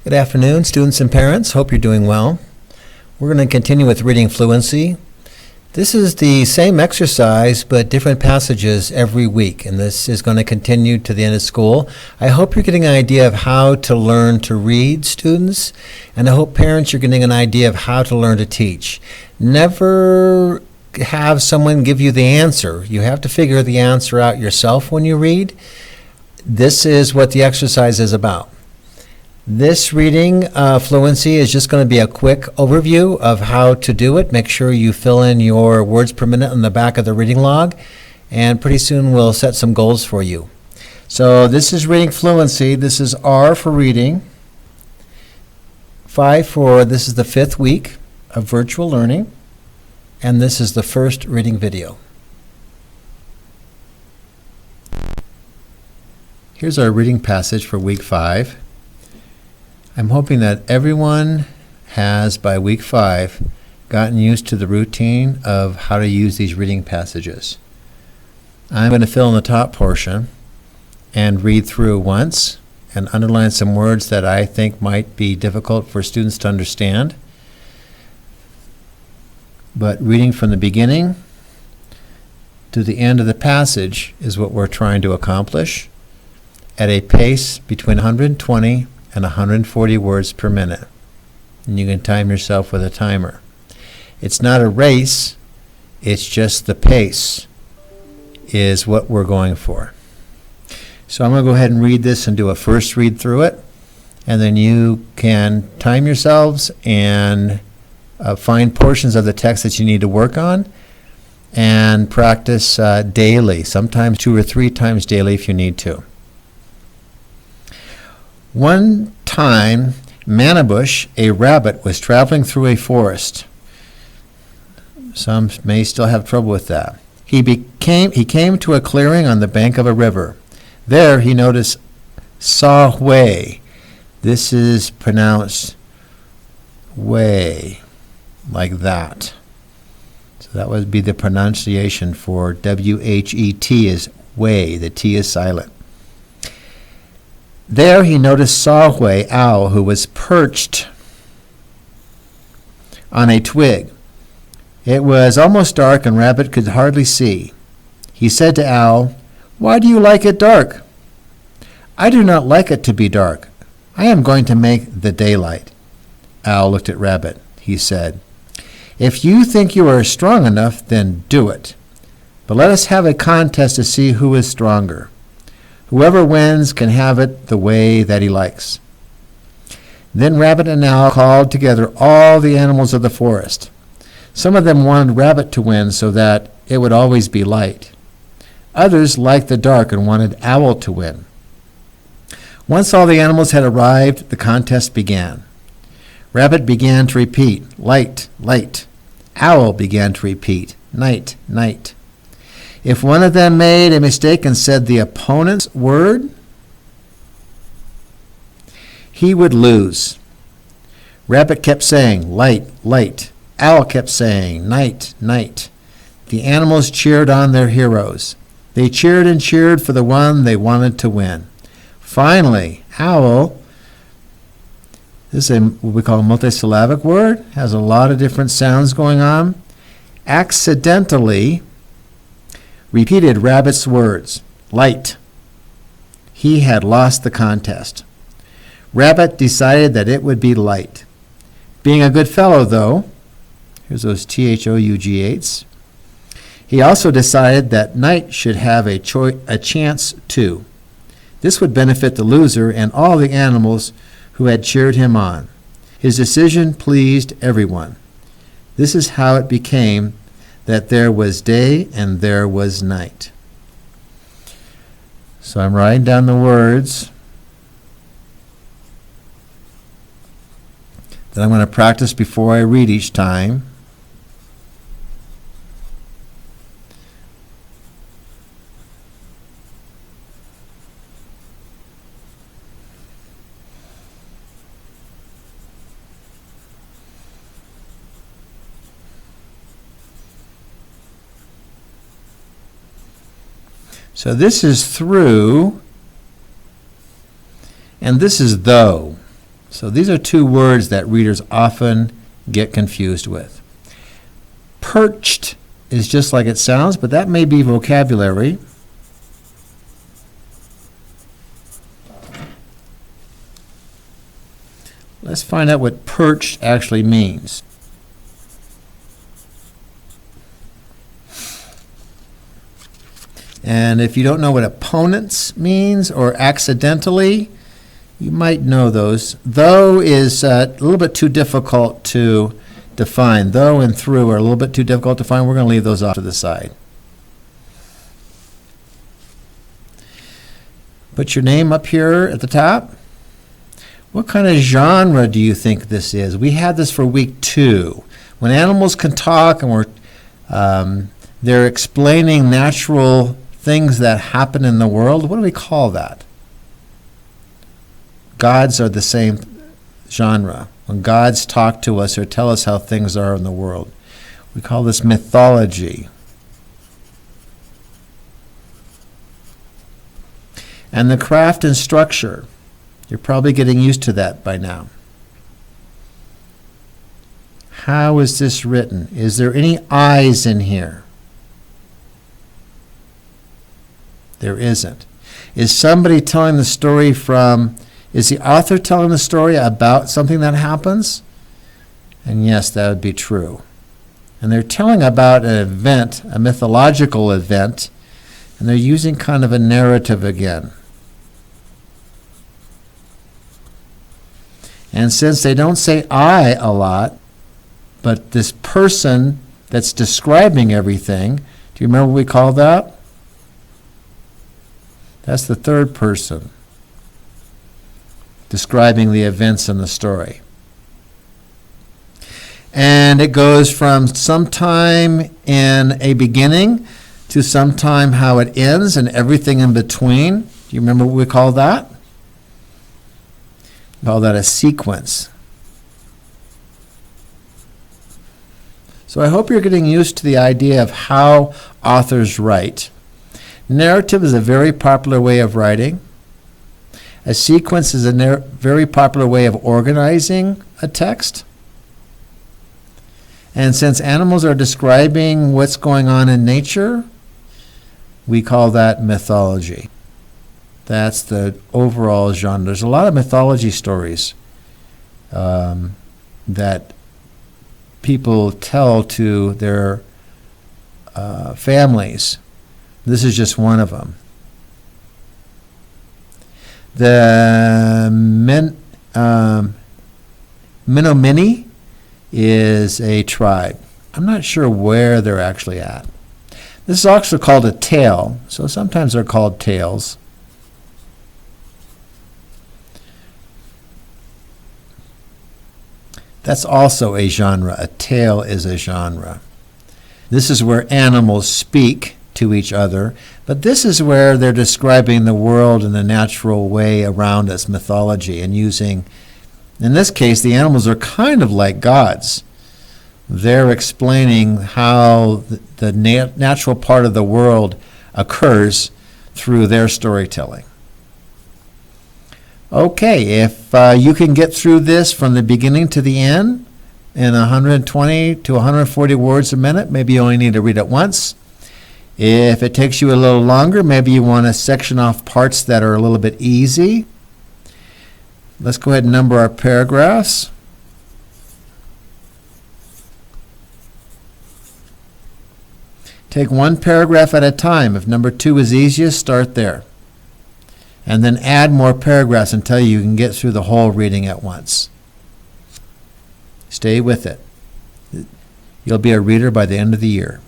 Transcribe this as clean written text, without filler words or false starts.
Good afternoon, students and parents. Hope you're doing well. We're going to continue with Reading Fluency. This is the same exercise, but different passages every week, and this is going to continue to the end of school. I hope you're getting an idea of how to learn to read, students, and I hope parents you're getting an idea of how to learn to teach. Never have someone give you the answer. You have to figure the answer out yourself when you read. This is what the exercise is about. This reading fluency is just going to be a quick overview of how to do it. Make sure you fill in your words per minute on the back of the reading log, and pretty soon we'll set some goals for you. So this is Reading Fluency. This is R for reading, 5 for this is the 5th week of virtual learning, and this is the first reading video. Here's our reading passage for week 5. I'm hoping that everyone has, by week 5, gotten used to the routine of how to use these reading passages. I'm going to fill in the top portion and read through once and underline some words that I think might be difficult for students to understand. But reading from the beginning to the end of the passage is what we're trying to accomplish at a pace between 120 and 140 words per minute. And you can time yourself with a timer. It's not a race, it's just the pace is what we're going for. So I'm going to go ahead and read this and do a first read through it, and then you can time yourselves and find portions of the text that you need to work on and practice daily, sometimes 2 or 3 times daily if you need to. One time, Manabush, a rabbit, was traveling through a forest. Some may still have trouble with that. He came to a clearing on the bank of a river. There he noticed Saw-Hui. This is pronounced way, like that. So that would be the pronunciation for W-H-E-T is way. The T is silent. There he noticed Saw-Hui Owl, who was perched on a twig. It was almost dark, and Rabbit could hardly see. He said to Owl, "Why do you like it dark?" "I do not like it to be dark. I am going to make the daylight." Owl looked at Rabbit. He said, "If you think you are strong enough, then do it. But let us have a contest to see who is stronger. Whoever wins can have it the way that he likes." Then Rabbit and Owl called together all the animals of the forest. Some of them wanted Rabbit to win so that it would always be light. Others liked the dark and wanted Owl to win. Once all the animals had arrived, the contest began. Rabbit began to repeat, "Light, light." Owl began to repeat, "Night, night." If one of them made a mistake and said the opponent's word, he would lose. Rabbit kept saying, "Light, light." Owl kept saying, "Night, night." The animals cheered on their heroes. They cheered and cheered for the one they wanted to win. Finally, Owl, this is what we call a multisyllabic word, has a lot of different sounds going on, accidentally repeated Rabbit's words, "Light." He had lost the contest. Rabbit decided that it would be light. Being a good fellow, though, here's those THOUGHs, he also decided that night should have a chance too. This would benefit the loser and all the animals who had cheered him on. His decision pleased everyone. This is how it became that there was day and there was night. So I'm writing down the words that I'm going to practice before I read each time. So this is through, and this is though. So these are two words that readers often get confused with. Perched is just like it sounds, but that may be vocabulary. Let's find out what perched actually means. And if you don't know what opponents means or accidentally, you might know those. Though is a little bit too difficult to define. Though and through are a little bit too difficult to find. We're going to leave those off to the side. Put your name up here at the top. What kind of genre do you think this is? We had this for week 2. When animals can talk and they're explaining natural things that happen in the world, what do we call that? Gods are the same genre. When gods talk to us or tell us how things are in the world, we call this mythology. And the craft and structure. You're probably getting used to that by now. How is this written? Is there any I's in here? There isn't. Is somebody telling the story is the author telling the story about something that happens? And yes, that would be true. And they're telling about an event, a mythological event, and they're using kind of a narrative again. And since they don't say I a lot, but this person that's describing everything, do you remember what we call that? That's the third person describing the events in the story. And it goes from sometime in a beginning to sometime how it ends and everything in between. Do you remember what we call that? We call that a sequence. So I hope you're getting used to the idea of how authors write. Narrative is a very popular way of writing. A sequence is a very popular way of organizing a text. And since animals are describing what's going on in nature, we call that mythology. That's the overall genre. There's a lot of mythology stories that people tell to their families. This is just one of them. The Menominee is a tribe. I'm not sure where they're actually at. This is also called a tale, so sometimes they're called tales. That's also a genre. A tale is a genre. This is where animals speak to each other, but this is where they're describing the world in the natural way around us, mythology, and using, in this case, the animals are kind of like gods. They're explaining how the natural part of the world occurs through their storytelling. Okay, if you can get through this from the beginning to the end in 120 to 140 words a minute, maybe you only need to read it once. If it takes you a little longer, maybe you want to section off parts that are a little bit easy. Let's go ahead and number our paragraphs. Take one paragraph at a time. If number 2 is easiest, start there. And then add more paragraphs until you can get through the whole reading at once. Stay with it. You'll be a reader by the end of the year.